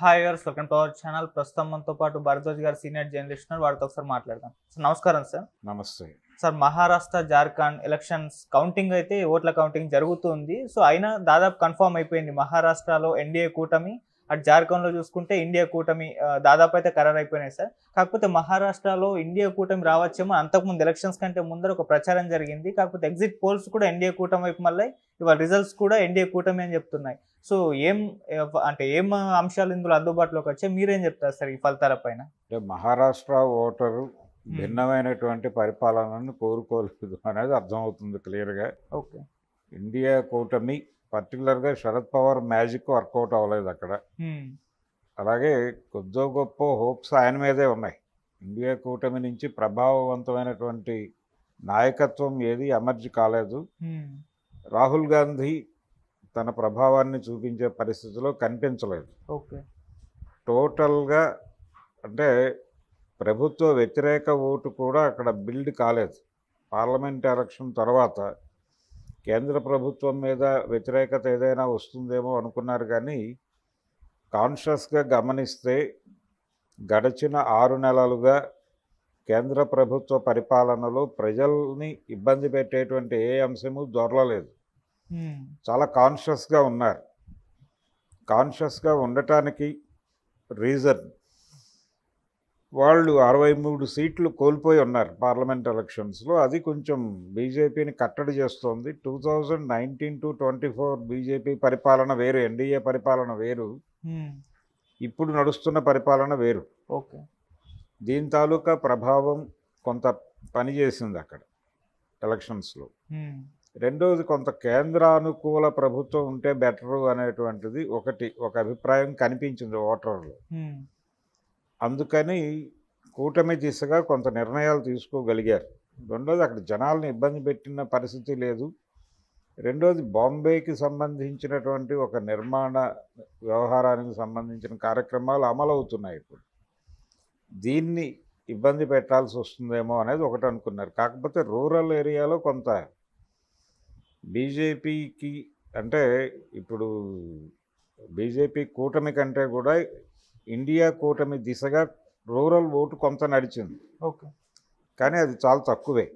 Hi viewers, welcome to our channel. ప్రస్తుతం మనతో పాటు భరద్వాజ్ గారు సీనియర్ జర్నలిస్ట్ ఉన్నారు. వారితో ఒకసారి మాట్లాడదాం. సార్ నమస్కారం సార్. నమస్తే. Sir, Maharashtra, Jharkhand elections counting అయితే ఓట్ల కౌంటింగ్ జరుగుతుంది. సో అయినా దాదాపు కన్ఫర్మ్ అయిపోయింది మహారాష్ట్రలో ఎన్డీఏ కూటమి, అటు జార్ఖండ్లో చూసుకుంటే ఇండియా కూటమి దాదాపు అయితే ఖరారు అయిపోయినాయి సార్. కాకపోతే మహారాష్ట్రలో ఇండియా కూటమి రావచ్చేమో. అంతకుముందు ఎలక్షన్స్ కంటే ముందర ఒక ప్రచారం జరిగింది. కాకపోతే ఎగ్జిట్ పోల్స్ కూడా ఎన్డీఏ కూటమి వైపు మళ్ళీ ఇవాళ రిజల్ట్స్ కూడా ఎన్డీఏ కూటమి అని చెప్తున్నాయి. సో ఏం అంశాలు ఇందులో అందుబాటులోకి వచ్చాయి, మీరేం చెప్తారు సార్ ఈ ఫలితాల పైన? అంటే మహారాష్ట్ర ఓటరు భిన్నమైనటువంటి పరిపాలనను కోరుకోలేదు అనేది అర్థమవుతుంది క్లియర్గా. ఓకే. ఇండియా కూటమి పర్టికులర్గా శరద్ పవార్ మ్యాజిక్ వర్కౌట్ అవ్వలేదు అక్కడ. అలాగే కొద్దో గొప్ప హోప్స్ ఆయన మీదే ఉన్నాయి. ఇండియా కూటమి నుంచి ప్రభావవంతమైనటువంటి నాయకత్వం ఏది ఎమర్జ్ కాలేదు. రాహుల్ గాంధీ తన ప్రభావాన్ని చూపించే పరిస్థితిలో కనిపించలేదు. ఓకే. టోటల్గా అంటే ప్రభుత్వ వ్యతిరేక ఓటు కూడా అక్కడ బిల్డ్ కాలేదు. పార్లమెంట్ ఎలక్షన్ తర్వాత కేంద్ర ప్రభుత్వం మీద వ్యతిరేకత ఏదైనా వస్తుందేమో అనుకున్నారు, కానీ కాన్షియస్గా గమనిస్తే గడిచిన 6 నెలలుగా కేంద్ర ప్రభుత్వ పరిపాలనలో ప్రజల్ని ఇబ్బంది పెట్టేటువంటి ఏ అంశము దొరలలేదు. చాలా కాన్షియస్గా ఉన్నారు. కాన్షియస్గా ఉండటానికి రీజన్ వాళ్ళు 63 సీట్లు కోల్పోయి ఉన్నారు పార్లమెంట్ ఎలక్షన్స్లో. అది కొంచెం బీజేపీని కట్టడి చేస్తోంది. 2019 to 24 బీజేపీ పరిపాలన వేరు, ఎన్డీఏ పరిపాలన వేరు, ఇప్పుడు నడుస్తున్న పరిపాలన వేరు. ఓకే. దీని తాలూకా ప్రభావం కొంత పనిచేసింది అక్కడ ఎలక్షన్స్లో. రెండోది, కొంత కేంద్రానుకూల ప్రభుత్వం ఉంటే బెటరు అనేటువంటిది ఒక అభిప్రాయం కనిపించింది ఓటర్లు. అందుకని కూటమి దిశగా కొంత నిర్ణయాలు తీసుకోగలిగారు. రెండోది, అక్కడ జనాలను ఇబ్బంది పెట్టిన పరిస్థితి లేదు. రెండోది, బాంబేకి సంబంధించినటువంటి ఒక నిర్మాణ వ్యవహారానికి సంబంధించిన కార్యక్రమాలు అమలవుతున్నాయి. ఇప్పుడు దీన్ని ఇబ్బంది పెట్టాల్సి వస్తుందేమో అనేది ఒకటి అనుకున్నారు. కాకపోతే రూరల్ ఏరియాలో కొంత బీజేపీకి, అంటే ఇప్పుడు బీజేపీ కూటమి కంటే కూడా ఇండియా కూటమి దిశగా రూరల్ ఓటు కొంత నడిచింది. ఓకే. కానీ అది చాలా తక్కువే.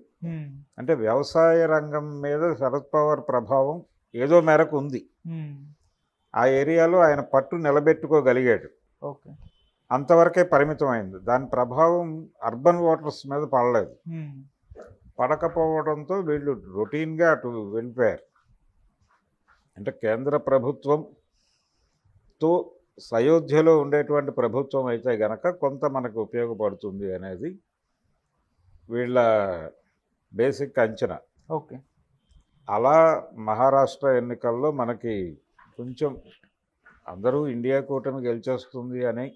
అంటే వ్యవసాయ రంగం మీద శరద్ పవార్ ప్రభావం ఏదో మేరకు ఉంది. ఆ ఏరియాలో ఆయన పట్టు నిలబెట్టుకోగలిగాడు. ఓకే. అంతవరకే పరిమితమైంది. దాని ప్రభావం అర్బన్ ఓటర్స్ మీద పడలేదు. పడకపోవడంతో వీళ్ళు రొటీన్గా అటు వెళ్ళిపోయారు. అంటే కేంద్ర ప్రభుత్వంతో సయోధ్యలో ఉండేటువంటి ప్రభుత్వం అయితే గనక కొంత మనకు ఉపయోగపడుతుంది అనేది వీళ్ళ బేసిక్ అంచనా. ఓకే. అలా మహారాష్ట్ర ఎన్నికల్లో మనకి కొంచెం అందరూ ఇండియా కూటమి గెలిచేస్తుంది అని,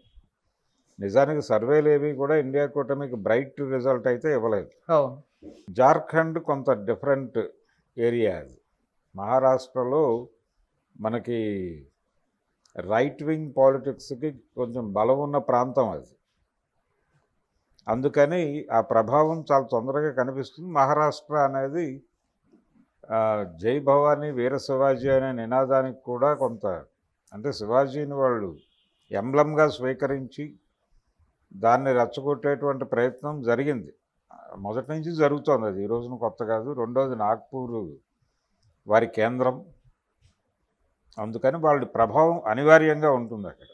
నిజానికి సర్వేలు ఏవి కూడా ఇండియా కూటమికి బ్రైట్ రిజల్ట్ అయితే ఇవ్వలేదు. జార్ఖండ్ కొంత డిఫరెంట్ ఏరియా. అది మహారాష్ట్రలో మనకి రైట్ వింగ్ పాలిటిక్స్కి కొంచెం బలం ఉన్న ప్రాంతం అది. అందుకని ఆ ప్రభావం చాలా తొందరగా కనిపిస్తుంది. మహారాష్ట్ర అనేది జై భవానీ వీర శివాజీ అనే నినాదానికి కూడా కొంత, అంటే శివాజీని వాళ్ళు ఎంబ్లంగా స్వీకరించి దాన్ని రెచ్చగొట్టేటువంటి ప్రయత్నం జరిగింది. మొదటి నుంచి జరుగుతోంది. అది ఈ రోజున కొత్త కాదు. రెండోది, నాగ్పూర్ వారి కేంద్రం. అందుకని వాళ్ళ ప్రభావం అనివార్యంగా ఉంటుంది అక్కడ.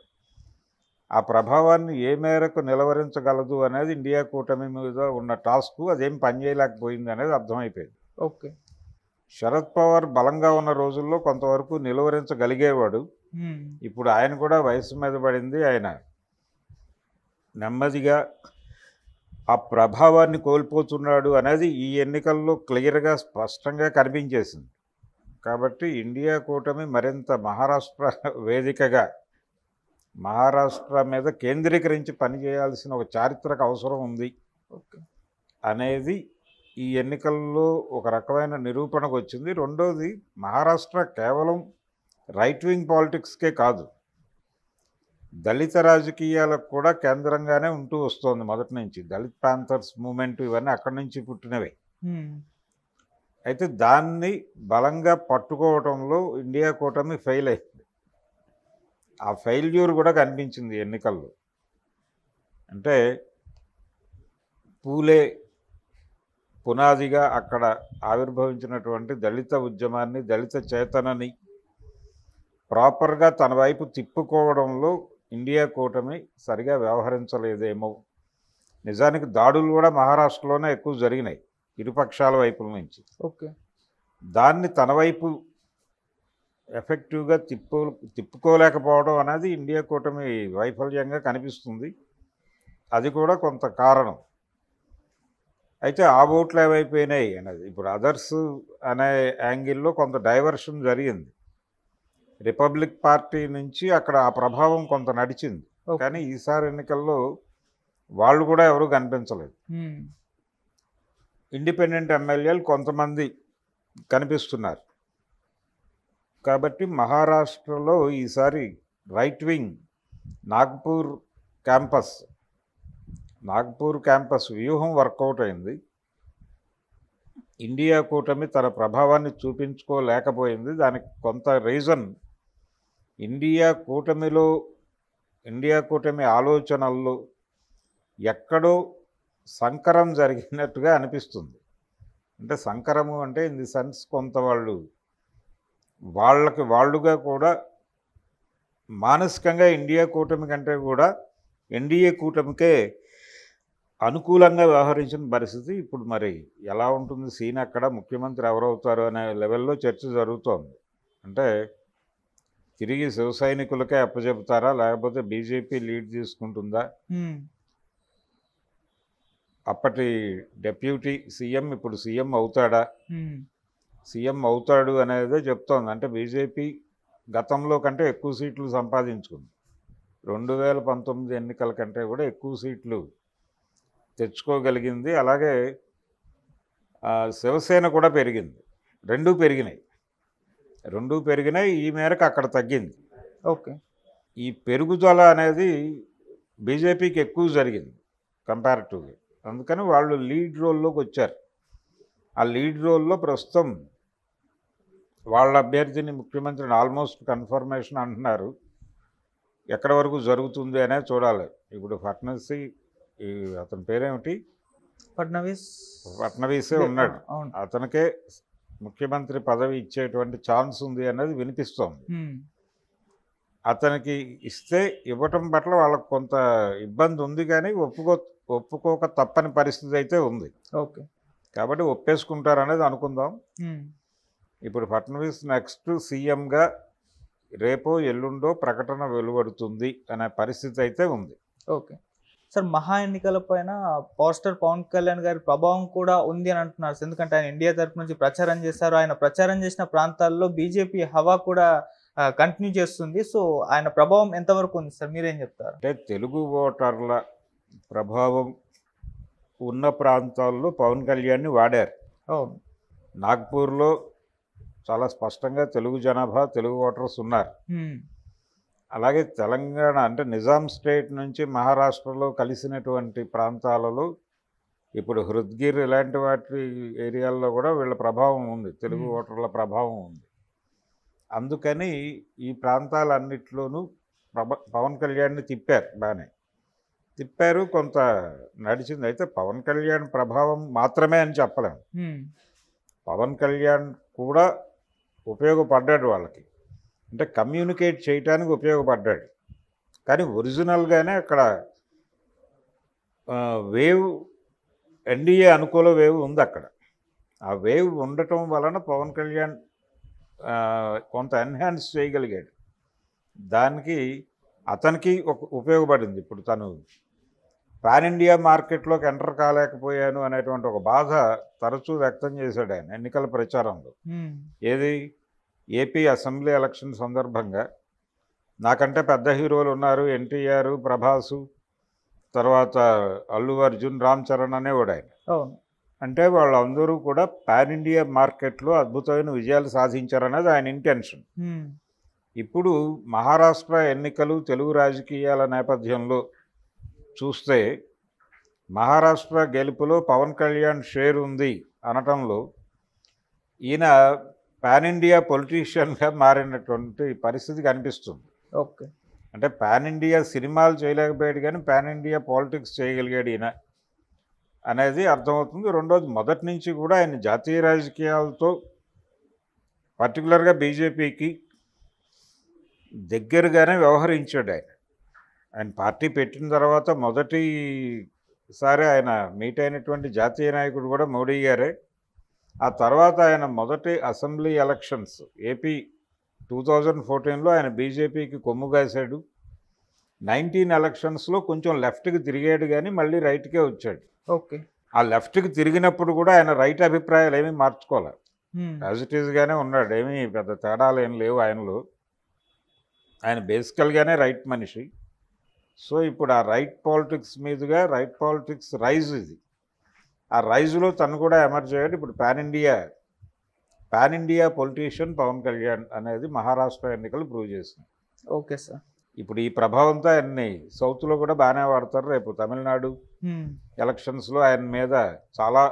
ఆ ప్రభావాన్ని ఏ మేరకు నిలవరించగలదు అనేది ఇండియా కూటమి మీద ఉన్న టాస్క్. అదేం పనిచేయలేకపోయింది అనేది అర్థమైపోయింది. ఓకే. శరద్ పవార్ బలంగా ఉన్న రోజుల్లో కొంతవరకు నిలువరించగలిగేవాడు. ఇప్పుడు ఆయన కూడా వయసు మీద పడింది. ఆయన నెమ్మదిగా ఆ ప్రభావాన్ని కోల్పోతున్నాడు అనేది ఈ ఎన్నికల్లో క్లియర్గా స్పష్టంగా కనిపించేసింది. కాబట్టి ఇండియా కూటమి మరింత మహారాష్ట్ర వేదికగా మహారాష్ట్ర మీద కేంద్రీకరించి పనిచేయాల్సిన ఒక చారిత్రక అవసరం ఉంది అనేది ఈ ఎన్నికల్లో ఒక రకమైన నిరూపణకు వచ్చింది. రెండోది, మహారాష్ట్ర కేవలం రైట్ వింగ్ పాలిటిక్స్కే కాదు, దళిత రాజకీయాలకు కూడా కేంద్రంగానే ఉంటూ వస్తోంది మొదటి నుంచి. దళిత్ ప్యాంథర్స్ మూమెంట్ ఇవన్నీ అక్కడి నుంచి పుట్టినవే. అయితే దాన్ని బలంగా పట్టుకోవడంలో ఇండియా కూటమి ఫెయిల్ అయింది. ఆ ఫెయిల్యూర్ కూడా కనిపించింది ఎన్నికల్లో. అంటే పూలే పునాదిగా అక్కడ ఆవిర్భవించినటువంటి దళిత ఉద్యమాన్ని, దళిత చేతనని ప్రాపర్గా తన వైపు తిప్పుకోవడంలో ఇండియా కూటమి సరిగా వ్యవహరించలేదేమో. నిజానికి దాడులు కూడా మహారాష్ట్రలోనే ఎక్కువ జరిగినాయి ఇరుపక్షాల వైపుల నుంచి. ఓకే. దాన్ని తన వైపు ఎఫెక్టివ్గా తిప్పుకోలేకపోవడం అనేది ఇండియా కూటమి వైఫల్యంగా కనిపిస్తుంది. అది కూడా కొంత కారణం. అయితే ఆ ఓట్లు ఏమైపోయినాయి అనేది ఇప్పుడు అదర్స్ అనే యాంగిల్లో కొంత డైవర్షన్ జరిగింది. రిపబ్లిక్ పార్టీ నుంచి అక్కడ ఆ ప్రభావం కొంత నడిచింది. కానీ ఈసారి ఎన్నికల్లో వాళ్ళు కూడా ఎవరు కనిపించలేదు. ఇండిపెండెంట్ ఎమ్మెల్యేలు కొంతమంది కనిపిస్తున్నారు. కాబట్టి మహారాష్ట్రలో ఈసారి రైట్ వింగ్ నాగ్పూర్ క్యాంపస్ వ్యూహం వర్కౌట్ అయింది. ఇండియా కూటమి తన ప్రభావాన్ని చూపించుకోలేకపోయింది. దానికి కొంత రీజన్ ఇండియా కూటమి ఆలోచనల్లో ఎక్కడో సంకరం జరిగినట్టుగా అనిపిస్తుంది. అంటే సంకరము అంటే ఇన్ ది సెన్స్ కొంత వాళ్ళుగా కూడా మానసికంగా ఇండియా కూటమి కంటే కూడా ఎన్డీఏ కూటమికే అనుకూలంగా వ్యవహరించిన పరిస్థితి. ఇప్పుడు మరి ఎలా ఉంటుంది సీన్ అక్కడ, ముఖ్యమంత్రి ఎవరవుతారు అనే లెవెల్లో చర్చ జరుగుతోంది. అంటే తిరిగి శివ సైనికులకే అప్పచెబుతారా, లేకపోతే బీజేపీ లీడ్ తీసుకుంటుందా? అప్పటి డెప్యూటీ సీఎం ఇప్పుడు సీఎం అవుతాడా? సీఎం అవుతాడు అనేదే చెప్తోంది. అంటే బీజేపీ గతంలో కంటే ఎక్కువ సీట్లు సంపాదించుకుంది. 2019 ఎన్నికల కంటే కూడా ఎక్కువ సీట్లు తెచ్చుకోగలిగింది. అలాగే శివసేన కూడా పెరిగింది. రెండూ పెరిగినాయి. ఈ మేరకు అక్కడ తగ్గింది. ఓకే. ఈ పెరుగుదల అనేది బీజేపీకి ఎక్కువ జరిగింది కంపారిటివ్గా. అందుకని వాళ్ళు లీడ్ రోల్లోకి వచ్చారు. ఆ లీడ్ రోల్లో ప్రస్తుతం వాళ్ళ అభ్యర్థిని ముఖ్యమంత్రిని ఆల్మోస్ట్ కన్ఫర్మేషన్ అంటున్నారు. ఎక్కడి వరకు జరుగుతుంది అనేది చూడాలి. ఇప్పుడు అతని పేరేమిటి, ఫడ్నవీసే ఉన్నాడు. అతనికే ముఖ్యమంత్రి పదవి ఇచ్చేటువంటి ఛాన్స్ ఉంది అనేది వినిపిస్తోంది. అతనికి ఇస్తే ఇవ్వటం పట్ల వాళ్ళకు కొంత ఇబ్బంది ఉంది, కానీ ఒప్పుకోక తప్పని పరిస్థితి అయితే ఉంది. ఓకే. కాబట్టి ఒప్పేసుకుంటారనేది అనుకుందాం. ఇప్పుడు ఫడ్నవీస్ నెక్స్ట్ సీఎంగా రేపో ఎల్లుండో ప్రకటన వెలువడుతుంది అనే పరిస్థితి అయితే ఉంది. ఓకే సార్, మహా ఎన్నికల పైన పవర్ స్టార్ పవన్ కళ్యాణ్ గారి ప్రభావం కూడా ఉంది అని అంటున్నారు. ఎందుకంటే ఆయన ఇండియా తరపు నుంచి ప్రచారం చేశారు. ఆయన ప్రచారం చేసిన ప్రాంతాల్లో బీజేపీ హవా కూడా కంటిన్యూ చేస్తుంది. సో ఆయన ప్రభావం ఎంతవరకు ఉంది సార్, మీరేం చెప్తారు? అంటే తెలుగు ఓటర్ల ప్రభావం ఉన్న ప్రాంతాల్లో పవన్ కళ్యాణ్ని వాడారు. అవును. నాగ్పూర్లో చాలా స్పష్టంగా తెలుగు జనాభా, తెలుగు ఓటర్స్ ఉన్నారు. అలాగే తెలంగాణ అంటే నిజాం స్టేట్ నుంచి మహారాష్ట్రలో కలిసినటువంటి ప్రాంతాలలో ఇప్పుడు హృద్గిర్ ఇలాంటి వాటి ఏరియాల్లో కూడా వీళ్ళ ప్రభావం ఉంది, తెలుగు ఓటర్ల ప్రభావం ఉంది. అందుకని ఈ ప్రాంతాలన్నిట్లోనూ పవన్ కళ్యాణ్ని బాగానే తిప్పారు, కొంత నడిచింది. అయితే పవన్ కళ్యాణ్ ప్రభావం మాత్రమే అని చెప్పలేము. పవన్ కళ్యాణ్ కూడా ఉపయోగపడ్డాడు వాళ్ళకి, అంటే కమ్యూనికేట్ చేయటానికి ఉపయోగపడ్డాడు. కానీ ఒరిజినల్గానే అక్కడ వేవ్ ఎన్డీఏ అనుకూల వేవ్ ఉంది అక్కడ. ఆ వేవ్ ఉండటం వలన పవన్ కళ్యాణ్ కొంత ఎన్హాన్స్ చేయగలిగాడు. దానికి అతనికి ఉపయోగపడింది. ఇప్పుడు తను పాన్ ఇండియా మార్కెట్లోకి ఎంటర్ కాలేకపోయాను అనేటువంటి ఒక బాధ తరచూ వ్యక్తం చేశాడు ఆయన ఎన్నికల ప్రచారంలో. ఏది, ఏపీ అసెంబ్లీ ఎలక్షన్ సందర్భంగా నాకంటే పెద్ద హీరోలు ఉన్నారు, ఎన్టీఆర్, ప్రభాసు, తర్వాత అల్లు అర్జున్, రామ్ చరణ్ అనేవాడు ఆయన. అంటే వాళ్ళందరూ కూడా పాన్ ఇండియా మార్కెట్లో అద్భుతమైన విజయాలు సాధించారనేది ఆయన ఇంటెన్షన్. ఇప్పుడు మహారాష్ట్ర ఎన్నికలు, తెలుగు రాజకీయాల నేపథ్యంలో చూస్తే మహారాష్ట్ర గెలుపులో పవన్ కళ్యాణ్ షేర్ ఉంది అనటంలో ఈయన పాన్ ఇండియా పొలిటీషియన్గా మారినటువంటి పరిస్థితి కనిపిస్తుంది. ఓకే. అంటే పాన్ ఇండియా సినిమాలు చేయలేకపోయాడు కానీ పాన్ ఇండియా పాలిటిక్స్ చేయగలిగాడు ఈయన అనేది అర్థమవుతుంది. రెండోది మొదటి నుంచి కూడా ఆయన జాతీయ రాజకీయాలతో పర్టికులర్గా బీజేపీకి దగ్గరగానే వ్యవహరించాడు ఆయన. ఆయన పార్టీ పెట్టిన తర్వాత మొదటిసారి ఆయన మీట్ అయినటువంటి జాతీయ నాయకుడు కూడా మోడీ గారే. ఆ తర్వాత ఆయన మొదటి అసెంబ్లీ ఎలక్షన్స్ ఏపీ 2014లో ఆయన బీజేపీకి కొమ్ము కాశాడు. 19 ఎలక్షన్స్లో కొంచెం లెఫ్ట్కి తిరిగాడు కానీ మళ్ళీ రైట్కే వచ్చాడు. ఓకే. ఆ లెఫ్ట్కి తిరిగినప్పుడు కూడా ఆయన రైట్ అభిప్రాయాలు ఏమీ మార్చుకోవాలి, యాజ్ ఇట్ ఈస్గానే ఉన్నాడు. ఏమీ పెద్ద తేడాలు ఏం లేవు ఆయనలో. ఆయన బేసికల్గానే రైట్ మనిషి. సో ఇప్పుడు ఆ రైట్ పాలిటిక్స్ మీదుగా రైట్ పాలిటిక్స్ రైజ్ ఇది. ఆ రైజ్లో తను కూడా ఎమర్జ్ అయ్యాడు. ఇప్పుడు pan India politician Pawan Kalyan అనేది మహారాష్ట్ర ఎన్నికలు ప్రూవ్ చేసింది. Okay sir. ఇప్పుడు ఈ ప్రభావంతో ఆయన్ని సౌత్లో కూడా బాగానే వాడతారు. రేపు తమిళనాడు ఎలక్షన్స్లో ఆయన మీద చాలా